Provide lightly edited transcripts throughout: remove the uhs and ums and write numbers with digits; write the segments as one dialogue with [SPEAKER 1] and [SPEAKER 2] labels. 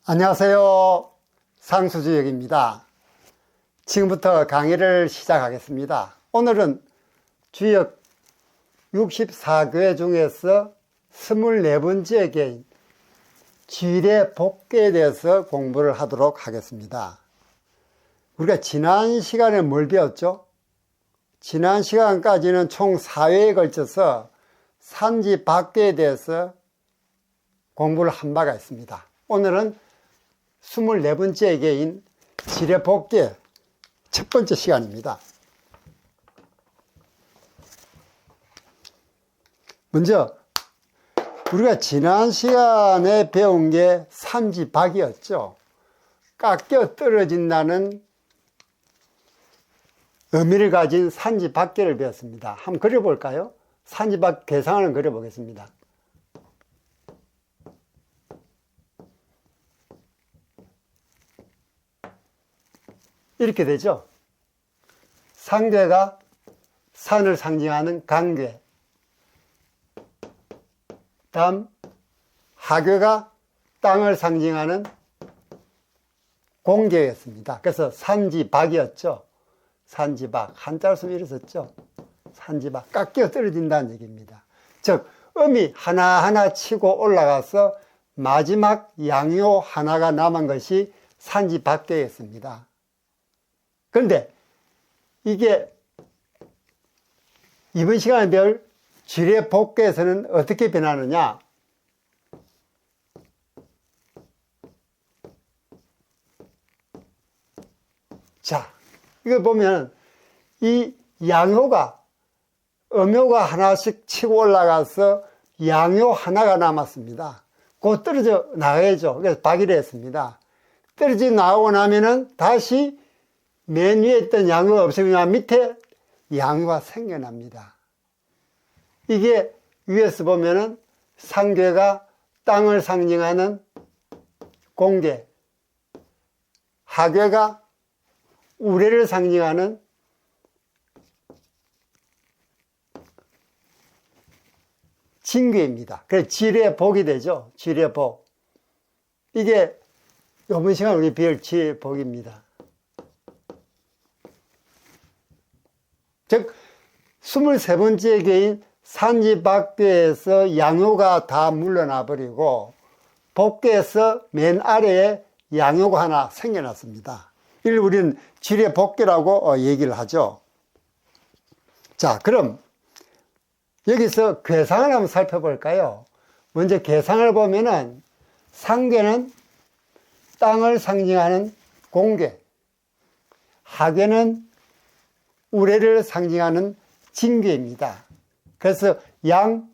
[SPEAKER 1] 안녕하세요. 상수주역입니다. 지금부터 강의를 시작하겠습니다. 오늘은 주역 64개 중에서 24번째 개인 지뢰복계에 대해서 공부를 하도록 하겠습니다. 우리가 지난 시간에 뭘 배웠죠? 지난 시간까지는 총 4회에 걸쳐서 산지박계에 대해서 공부를 한 바가 있습니다. 오늘은 24번째 개인 지뢰복계 첫 번째 시간입니다. 먼저 우리가 지난 시간에 배운 게 산지박이었죠. 깎여 떨어진다는 의미를 가진 산지박계를 배웠습니다. 한번 그려볼까요? 산지박 괴상을 그려보겠습니다. 이렇게 되죠. 상괴가 산을 상징하는 강괴, 다음 하괴가 땅을 상징하는 공괴였습니다. 그래서 산지박이었죠. 산지박, 한자로 쓰면 이렇게 썼죠. 산지박, 깎여 떨어진다는 얘기입니다. 즉 음이 하나하나 치고 올라가서 마지막 양요 하나가 남은 것이 산지박계였습니다. 그런데 이게 이번 시간에 배울 지뢰복계에서는 어떻게 변하느냐? 자, 이거 보면 이 양효가 음효가 하나씩 치고 올라가서 양효 하나가 남았습니다. 곧 떨어져 나가야죠. 그래서 박이라 했습니다. 떨어져 나오고 나면은 다시 맨 위에 있던 양효가 없으면 밑에 양효가 생겨납니다. 이게 위에서 보면은 상괴가 땅을 상징하는 공괴, 하괴가 우레를 상징하는 진괴입니다. 그래서 지뢰복이 되죠. 지뢰복. 이게 이번 시간 우리 배울 지뢰복입니다. 즉 23번째 개인 산지박계에서 양효가 다 물러나 버리고 복계에서 맨 아래에 양효가 하나 생겨났습니다. 이를 우리는 지뢰복계라고 얘기를 하죠. 자, 그럼 여기서 괴상을 한번 살펴볼까요? 먼저 괴상을 보면은 상괴는 땅을 상징하는 공괴, 하괴는 우레를 상징하는 진괴입니다. 그래서 양,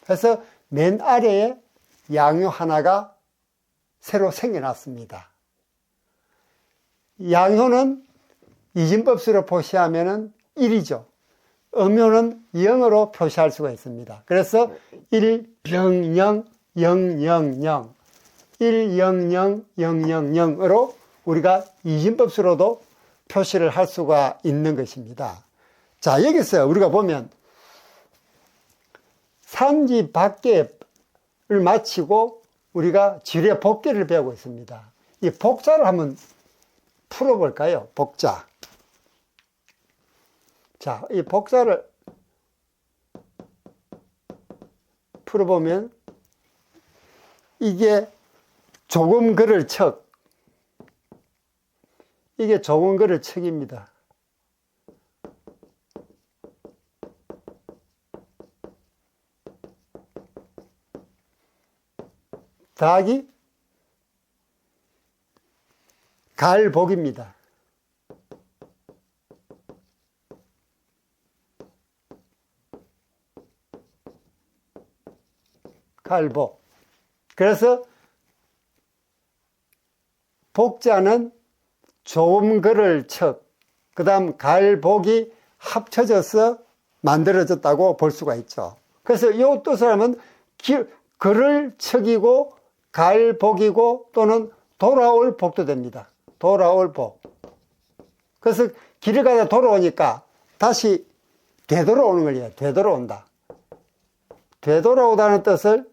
[SPEAKER 1] 해서 맨 아래에 양효 하나가 새로 생겨났습니다. 양효는 이진법수로 표시하면은 1이죠. 음효는 0으로 표시할 수가 있습니다. 그래서 1, 0, 0, 0, 0, 0, 1, 0, 0, 0, 0, 0으로 우리가 이진법수로도 표시를 할 수가 있는 것입니다. 자, 여기서 우리가 보면 산지박계를 마치고 우리가 지뢰복계를 배우고 있습니다. 이 복자를 한번 풀어볼까요? 복자. 자, 이 복자를 풀어보면 이게 조금 걸을 척, 이게 조금 걸을 척입니다. 더하기 갈복입니다. 갈복. 그래서 복자는 조금 걸을 척, 그 다음 갈복이 합쳐져서 만들어졌다고 볼 수가 있죠. 그래서 이 두 사람은 걸을 척이고 갈복이고 또는 돌아올 복도 됩니다. 돌아올 복. 그래서 길을 가다 돌아오니까 다시 되돌아오는 거예요. 되돌아온다. 되돌아오다는 뜻을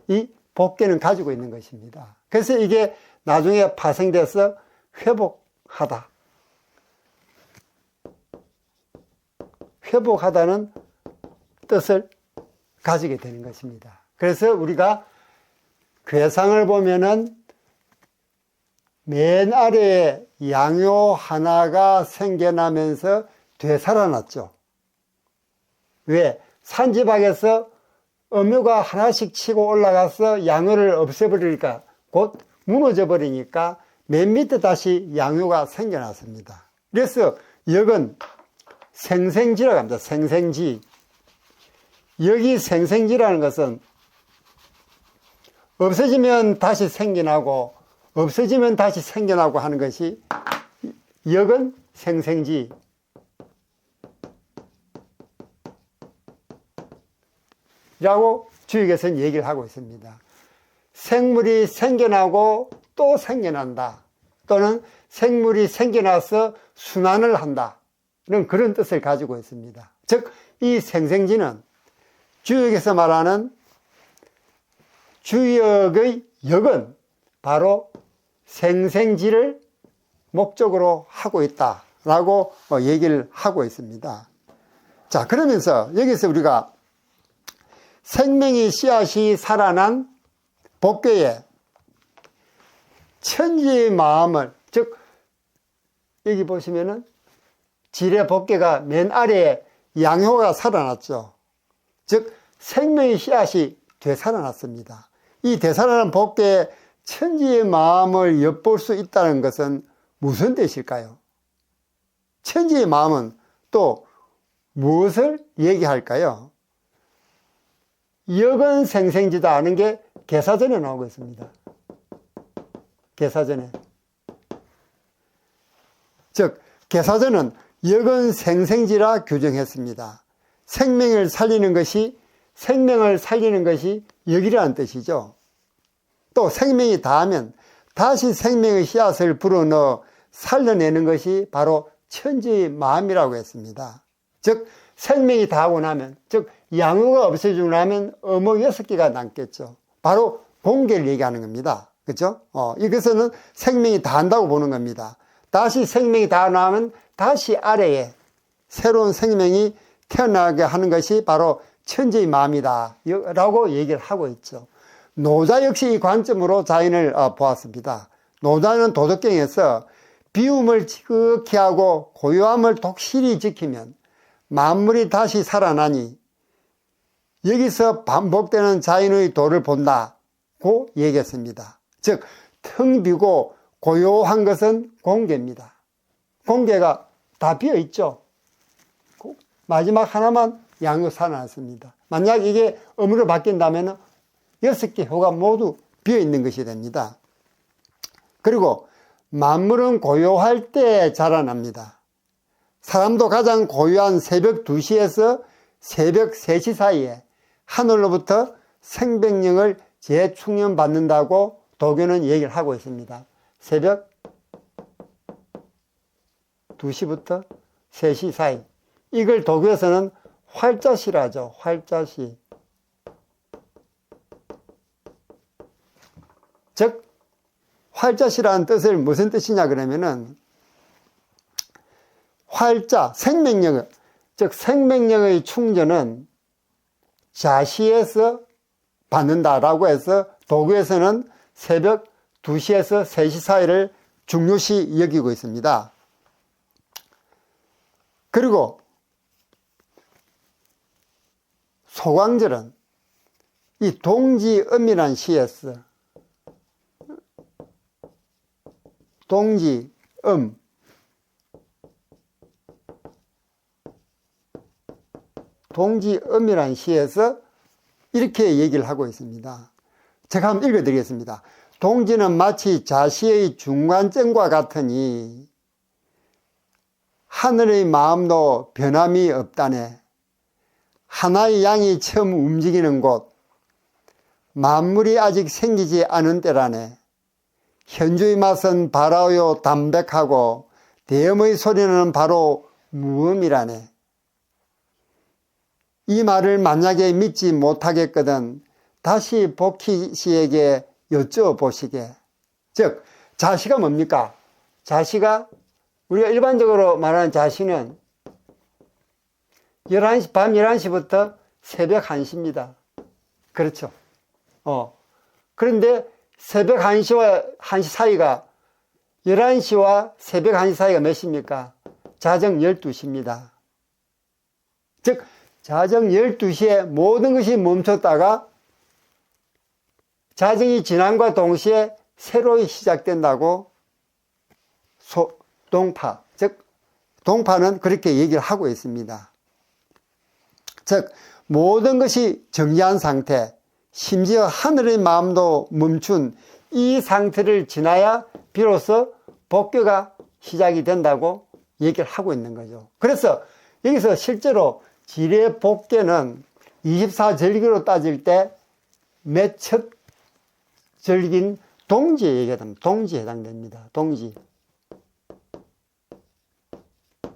[SPEAKER 1] 이 법계는 가지고 있는 것입니다. 그래서 이게 나중에 파생돼서 회복하다. 회복하다는 뜻을 가지게 되는 것입니다. 그래서 우리가 괴상을 보면은 맨 아래에 양요 하나가 생겨나면서 되살아났죠. 왜? 산지박에서 음요가 하나씩 치고 올라가서 양요를 없애버리니까, 곧 무너져 버리니까 맨 밑에 다시 양요가 생겨났습니다. 그래서 역은 생생지라고 합니다. 생생지. 여기 생생지라는 것은 없어지면 다시 생겨나고 없어지면 다시 생겨나고 하는 것이 역은 생생지. 라고 주역에서는 얘기를 하고 있습니다. 생물이 생겨나고 또 생겨난다. 또는 생물이 생겨나서 순환을 한다. 그런 뜻을 가지고 있습니다. 즉, 이 생생지는 주역에서 말하는 주역의 역은 바로 생생지를 목적으로 하고 있다라고 얘기를 하고 있습니다. 자, 그러면서 여기서 우리가 생명의 씨앗이 살아난 법궤에 천지의 마음을, 즉 여기 보시면은 지뢰 법궤가 맨 아래에 양효가 살아났죠. 즉 생명의 씨앗이 되살아났습니다. 이 되살아난 법궤에 천지의 마음을 엿볼 수 있다는 것은 무슨 뜻일까요? 천지의 마음은 또 무엇을 얘기할까요? 역은 생생지다 하는 게 계사전에 나오고 있습니다. 계사전에. 즉 계사전은 역은 생생지라 규정했습니다. 생명을 살리는 것이 역이라는 뜻이죠. 또 생명이 다하면 다시 생명의 씨앗을 불어넣어 살려내는 것이 바로 천지의 마음이라고 했습니다. 즉 생명이 다하고 나면, 즉 양효가 없어지고 나면 어머 6개가 남겠죠. 바로 공계를 얘기하는 겁니다. 그렇죠? 이것은 생명이 다한다고 보는 겁니다. 다시 생명이 다 나오면 다시 아래에 새로운 생명이 태어나게 하는 것이 바로 천지의 마음이다 라고 얘기를 하고 있죠. 노자 역시 이 관점으로 자연을 보았습니다. 노자는 도덕경에서 비움을 지극히 하고 고요함을 독실히 지키면 만물이 다시 살아나니 여기서 반복되는 자연의 도를 본다고 얘기했습니다. 즉 텅 비고 고요한 것은 공계입니다. 공계가 다 비어 있죠. 마지막 하나만 양효 살아났습니다. 만약 이게 음으로 바뀐다면 6개 효가 모두 비어 있는 것이 됩니다. 그리고 만물은 고요할 때 자라납니다. 사람도 가장 고요한 새벽 2시에서 새벽 3시 사이에 하늘로부터 생명력을 재충전받는다고 도교는 얘기를 하고 있습니다. 새벽 2시부터 3시 사이. 이걸 도교에서는 활자시라죠. 활자시. 즉 활자시라는 뜻을 무슨 뜻이냐 그러면은 활자, 생명력, 즉 생명력의 충전은 자시에서 받는다라고 해서 도교에서는 새벽 2시에서 3시 사이를 중요시 여기고 있습니다. 그리고 소광절은 이 동지음이라는 시에서 동지음, 동지음이라는 시에서 이렇게 얘기를 하고 있습니다. 제가 한번 읽어드리겠습니다. 동지는 마치 자시의 중간점과 같으니 하늘의 마음도 변함이 없다네. 하나의 양이 처음 움직이는 곳, 만물이 아직 생기지 않은 때라네. 현주의 맛은 바라요 담백하고 대음의 소리는 바로 무음이라네. 이 말을 만약에 믿지 못하겠거든 다시 복희 씨에게 여쭤보시게. 즉, 자시가 뭡니까? 자시가, 우리가 일반적으로 말하는 자시는 11시, 밤 11시부터 새벽 1시입니다. 그렇죠. 그런데 새벽 1시와 1시 사이가 11시와 새벽 1시 사이가 몇 시입니까? 자정 12시입니다. 즉, 자정 12시에 모든 것이 멈췄다가 자정이 지남과 동시에 새로이 시작된다고 동파, 즉 동파는 그렇게 얘기를 하고 있습니다. 즉 모든 것이 정지한 상태, 심지어 하늘의 마음도 멈춘 이 상태를 지나야 비로소 복교가 시작이 된다고 얘기를 하고 있는 거죠. 그래서 여기서 실제로 지례 복계는 24절기로 따질 때 몇 첫 절기인 동지에 얘기합니다. 동지에 해당됩니다. 동지.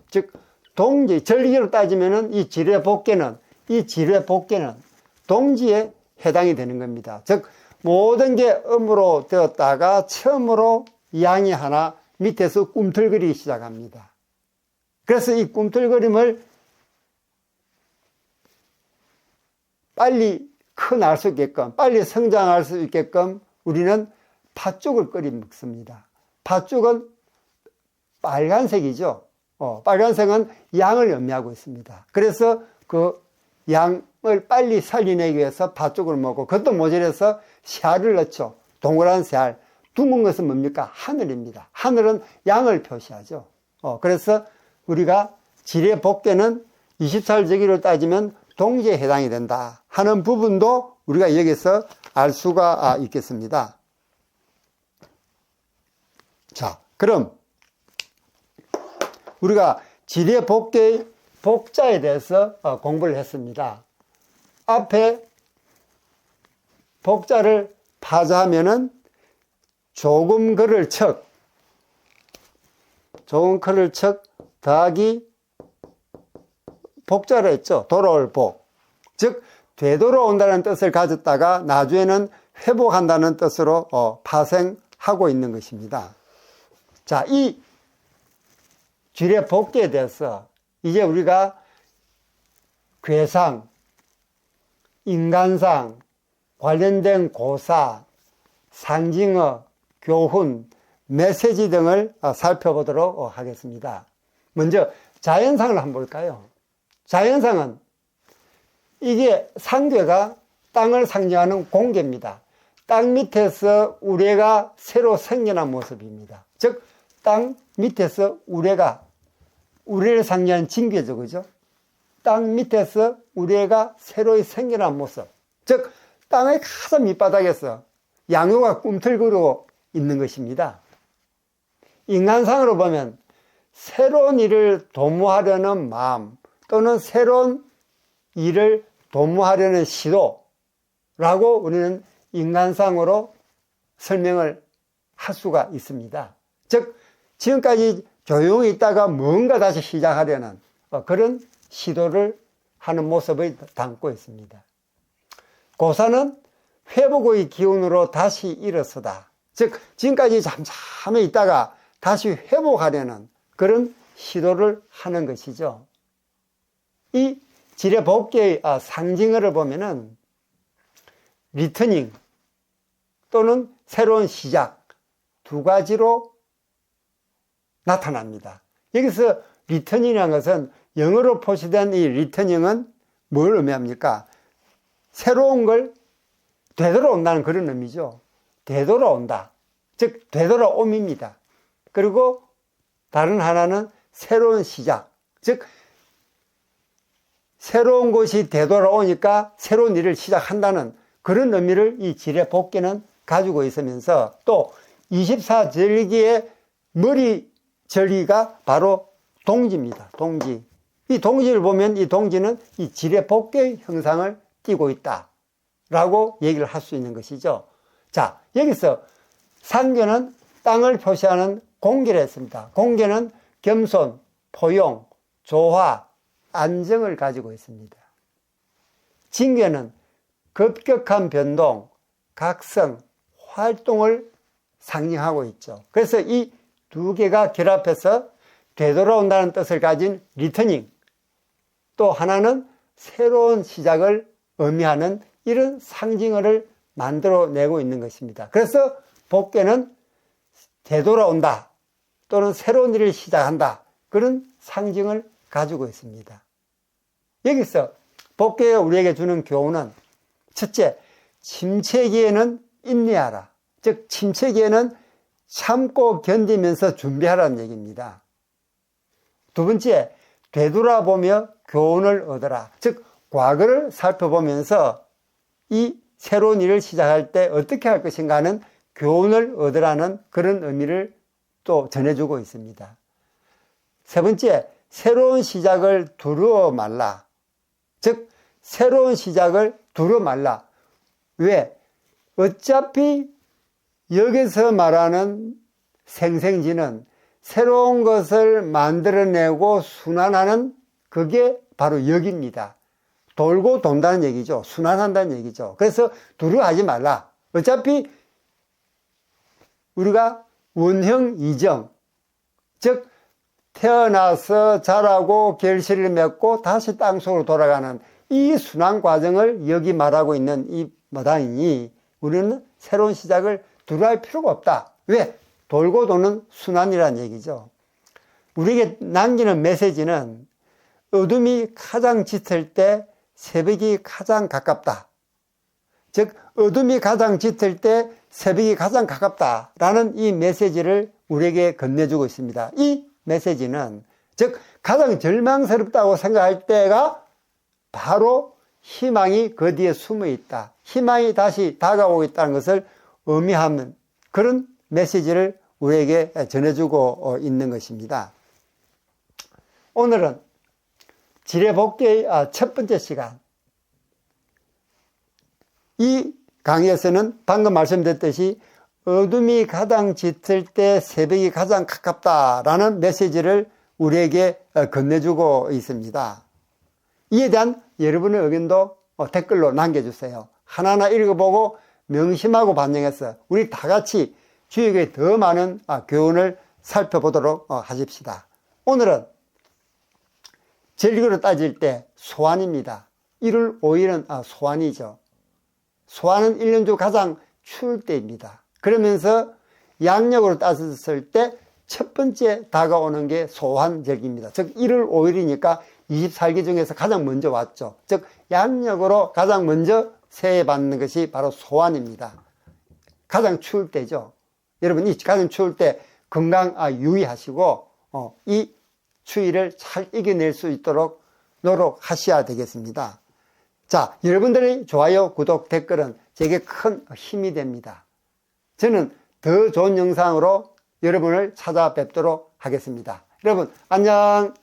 [SPEAKER 1] 즉, 동지, 절기로 따지면은 이 지례 복계는 동지에 해당이 되는 겁니다. 즉, 모든 게 음으로 되었다가 처음으로 양이 하나 밑에서 꿈틀거리기 시작합니다. 그래서 이 꿈틀거림을 빨리 커날 수 있게끔, 빨리 성장할 수 있게끔 우리는 팥죽을 끓여 먹습니다. 팥죽은 빨간색이죠. 빨간색은 양을 의미하고 있습니다. 그래서 그 양을 빨리 살려내기 위해서 팥죽을 먹고, 그것도 모자라서 씨알을 넣죠. 동그란 씨알. 둥근 것은 뭡니까? 하늘입니다. 하늘은 양을 표시하죠. 그래서 우리가 지례 복계는 24절기로 따지면 동지에 해당이 된다 하는 부분도 우리가 여기서 알 수가 있겠습니다. 자, 그럼 우리가 지례 복계의 복자에 대해서 공부를 했습니다. 앞에 복자를 파자하면은 조금 걸을 척 더하기 복자로 했죠. 돌아올 복. 즉 되돌아온다는 뜻을 가졌다가 나중에는 회복한다는 뜻으로 파생하고 있는 것입니다. 자, 이 지례 복계에 대해서 이제 우리가 괴상, 인간상, 관련된 고사, 상징어, 교훈, 메시지 등을 살펴보도록 하겠습니다. 먼저 자연상을 한번 볼까요? 자연상은 이게 상괴가 땅을 상징하는 공계입니다. 땅 밑에서 우레가 새로 생겨난 모습입니다. 즉, 땅 밑에서 우레를 상징하는 징계죠, 그죠? 땅 밑에서 우레가 새로 생겨난 모습. 즉, 땅의 가장 밑바닥에서 양효가 꿈틀거리고 있는 것입니다. 인간상으로 보면 새로운 일을 도모하려는 마음 또는 새로운 일을 도모하려는 시도라고 우리는 인간상으로 설명을 할 수가 있습니다. 즉, 지금까지 조용히 있다가 뭔가 다시 시작하려는 그런 시도를 하는 모습을 담고 있습니다. 고사는 회복의 기운으로 다시 일어서다. 즉, 지금까지 잠잠해 있다가 다시 회복하려는 그런 시도를 하는 것이죠. 이 지례 복계의 상징어를 보면은 리터닝 또는 새로운 시작 두 가지로 나타납니다. 여기서 리터닝이라는 것은 영어로 표시된 이 리터닝은 뭘 의미합니까? 새로운 걸 되돌아온다는 그런 의미죠. 되돌아온다. 즉 되돌아옴입니다. 그리고 다른 하나는 새로운 시작. 즉 새로운 것이 되돌아오니까 새로운 일을 시작한다는 그런 의미를 이 지례 복계는 가지고 있으면서 또 24절기의 머리 절기가 바로 동지입니다. 동지. 이 동지를 보면 이 동지는 이 지례 복계의 형상을 띠고 있다라고 얘기를 할 수 있는 것이죠. 자, 여기서 상괴는 땅을 표시하는 공계를 했습니다. 공계는 겸손, 포용, 조화, 안정을 가지고 있습니다. 징괴는 급격한 변동, 각성, 활동을 상징하고 있죠. 그래서 이 두 개가 결합해서 되돌아온다는 뜻을 가진 리터닝, 또 하나는 새로운 시작을 의미하는 이런 상징어를 만들어내고 있는 것입니다. 그래서 복귀는 되돌아온다 또는 새로운 일을 시작한다, 그런 상징을 가지고 있습니다. 여기서 복귀가 우리에게 주는 교훈은 첫째, 침체기에는 인내하라. 즉 침체기에는 참고 견디면서 준비하라는 얘기입니다. 두 번째, 되돌아보며 교훈을 얻어라. 즉 과거를 살펴보면서 이 새로운 일을 시작할 때 어떻게 할 것인가 하는 교훈을 얻으라는 그런 의미를 또 전해주고 있습니다. 세 번째, 새로운 시작을 두려워 말라. 즉 새로운 시작을 두려워 말라. 왜? 어차피 여기서 말하는 생생지는 새로운 것을 만들어내고 순환하는, 그게 바로 역입니다. 돌고 돈다는 얘기죠. 순환한다는 얘기죠. 그래서 두려워하지 말라. 어차피 우리가 원형 이정, 즉 태어나서 자라고 결실을 맺고 다시 땅속으로 돌아가는 이 순환 과정을 여기 말하고 있는 이 마당이니 우리는 새로운 시작을 두려워할 필요가 없다. 왜? 돌고 도는 순환이라는 얘기죠. 우리에게 남기는 메시지는 어둠이 가장 짙을 때 새벽이 가장 가깝다. 즉 어둠이 가장 짙을 때 새벽이 가장 가깝다라는 이 메시지를 우리에게 건네주고 있습니다. 이 메시지는 즉 가장 절망스럽다고 생각할 때가 바로 희망이 그 뒤에 숨어 있다, 희망이 다시 다가오고 있다는 것을 의미하는 그런 메시지를 우리에게 전해주고 있는 것입니다. 오늘은 지뢰복귀의 첫 번째 시간, 이 강의에서는 방금 말씀드렸듯이 어둠이 가장 짙을 때 새벽이 가장 가깝다라는 메시지를 우리에게 건네주고 있습니다. 이에 대한 여러분의 의견도 댓글로 남겨주세요. 하나하나 읽어보고 명심하고 반영해서 우리 다 같이 주역의 더 많은 교훈을 살펴보도록 하십시다. 오늘은 절기로 따질 때 소환입니다. 1월 5일은 소환이죠. 소환은 1년 중 가장 추울 때입니다. 그러면서 양력으로 따졌을 때 첫 번째 다가오는 게 소환절기입니다. 즉 1월 5일이니까 24개 중에서 가장 먼저 왔죠. 즉 양력으로 가장 먼저 새해 받는 것이 바로 소환입니다. 가장 추울 때죠. 여러분 이 가장 추울 때 건강 유의하시고 이 추위를 잘 이겨낼 수 있도록 노력하셔야 되겠습니다. 자, 여러분들의 좋아요, 구독, 댓글은 제게 큰 힘이 됩니다. 저는 더 좋은 영상으로 여러분을 찾아뵙도록 하겠습니다. 여러분 안녕.